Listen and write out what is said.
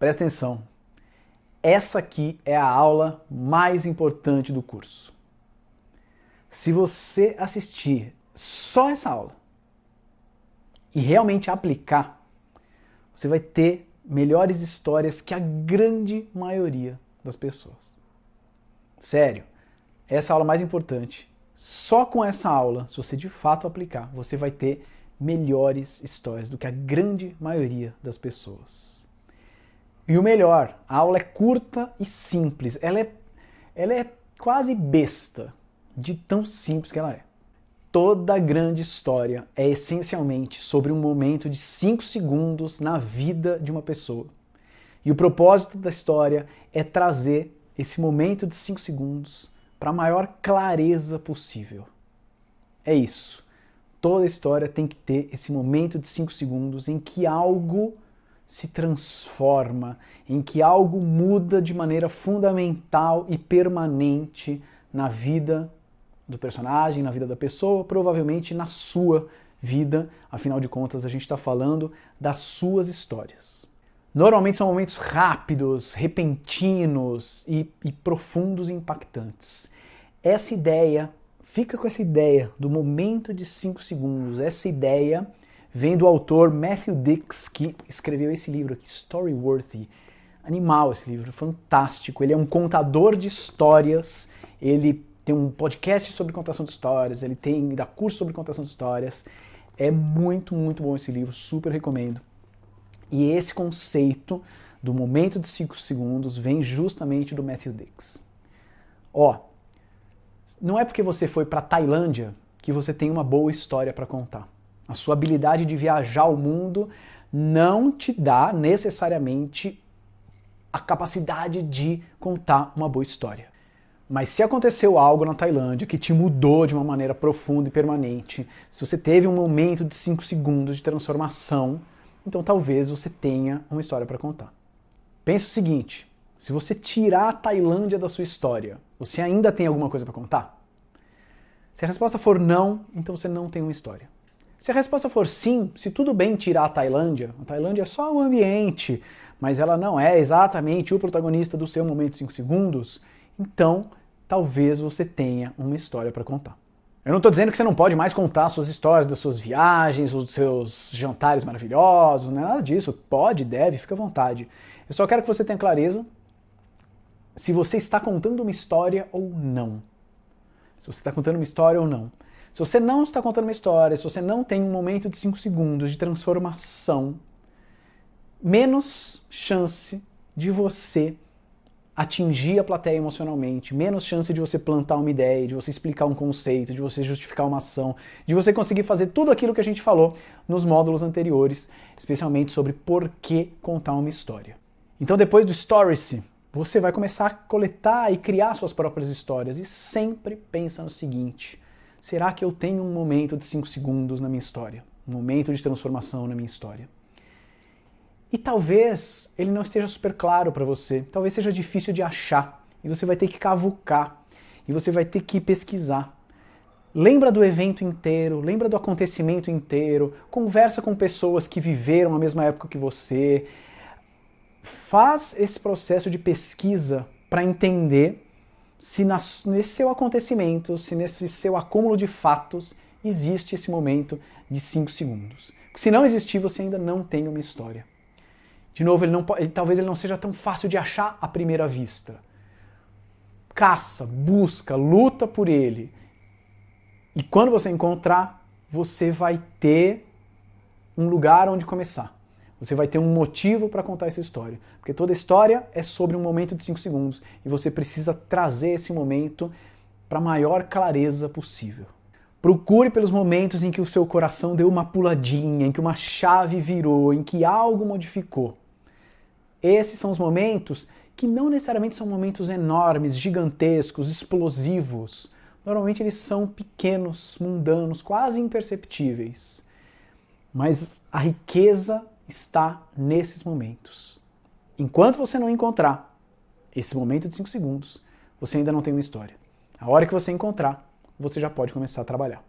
Presta atenção. Essa aqui é a aula mais importante do curso. Se você assistir só essa aula e realmente aplicar, você vai ter melhores histórias que a grande maioria das pessoas. Sério, essa é a aula mais importante. Só com essa aula, se você de fato aplicar, você vai ter melhores histórias do que a grande maioria das pessoas. E o melhor, a aula é curta e simples. Ela é quase besta, de tão simples que ela é. Toda grande história é essencialmente sobre um momento de 5 segundos na vida de uma pessoa. E o propósito da história é trazer esse momento de 5 segundos para a maior clareza possível. É isso. Toda história tem que ter esse momento de 5 segundos em que algo se transforma, em que algo muda de maneira fundamental e permanente na vida do personagem, na vida da pessoa, provavelmente na sua vida. Afinal de contas, a gente está falando das suas histórias. Normalmente são momentos rápidos, repentinos e profundos e impactantes. Essa ideia, fica com essa ideia do momento de 5 segundos, essa ideia vem do autor Matthew Dicks, que escreveu esse livro aqui, Storyworthy. Animal esse livro, fantástico. Ele é um contador de histórias, ele tem um podcast sobre contação de histórias, ele dá curso sobre contação de histórias. É muito, muito bom esse livro, super recomendo. E esse conceito do momento de 5 segundos vem justamente do Matthew Dicks. Não é porque você foi para Tailândia que você tem uma boa história para contar. A sua habilidade de viajar ao mundo não te dá necessariamente a capacidade de contar uma boa história. Mas se aconteceu algo na Tailândia que te mudou de uma maneira profunda e permanente, se você teve um momento de 5 segundos de transformação, então talvez você tenha uma história para contar. Pense o seguinte, se você tirar a Tailândia da sua história, você ainda tem alguma coisa para contar? Se a resposta for não, então você não tem uma história. Se a resposta for sim, se tudo bem tirar a Tailândia é só um ambiente, mas ela não é exatamente o protagonista do seu momento de 5 segundos, então talvez você tenha uma história para contar. Eu não estou dizendo que você não pode mais contar suas histórias das suas viagens, ou dos seus jantares maravilhosos, não é nada disso. Pode, deve, fica à vontade. Eu só quero que você tenha clareza se você está contando uma história ou não. Se você está contando uma história ou não. Se você não está contando uma história, se você não tem um momento de 5 segundos de transformação, menos chance de você atingir a plateia emocionalmente, menos chance de você plantar uma ideia, de você explicar um conceito, de você justificar uma ação, de você conseguir fazer tudo aquilo que a gente falou nos módulos anteriores, especialmente sobre por que contar uma história. Então depois do Storycy, você vai começar a coletar e criar suas próprias histórias e sempre pensa no seguinte: será que eu tenho um momento de 5 segundos na minha história? Um momento de transformação na minha história? E talvez ele não esteja super claro para você, talvez seja difícil de achar, e você vai ter que cavucar, e você vai ter que pesquisar. Lembra do evento inteiro, lembra do acontecimento inteiro, conversa com pessoas que viveram a mesma época que você, faz esse processo de pesquisa para entender se nesse seu acontecimento, se nesse seu acúmulo de fatos, existe esse momento de 5 segundos. Se não existir, você ainda não tem uma história. De novo, talvez ele não seja tão fácil de achar à primeira vista. Caça, busca, luta por ele. E quando você encontrar, você vai ter um lugar onde começar. Você vai ter um motivo para contar essa história. Porque toda história é sobre um momento de 5 segundos. E você precisa trazer esse momento para a maior clareza possível. Procure pelos momentos em que o seu coração deu uma puladinha, em que uma chave virou, em que algo modificou. Esses são os momentos que não necessariamente são momentos enormes, gigantescos, explosivos. Normalmente eles são pequenos, mundanos, quase imperceptíveis. Mas a riqueza está nesses momentos. Enquanto você não encontrar esse momento de 5 segundos, você ainda não tem uma história. A hora que você encontrar, você já pode começar a trabalhar.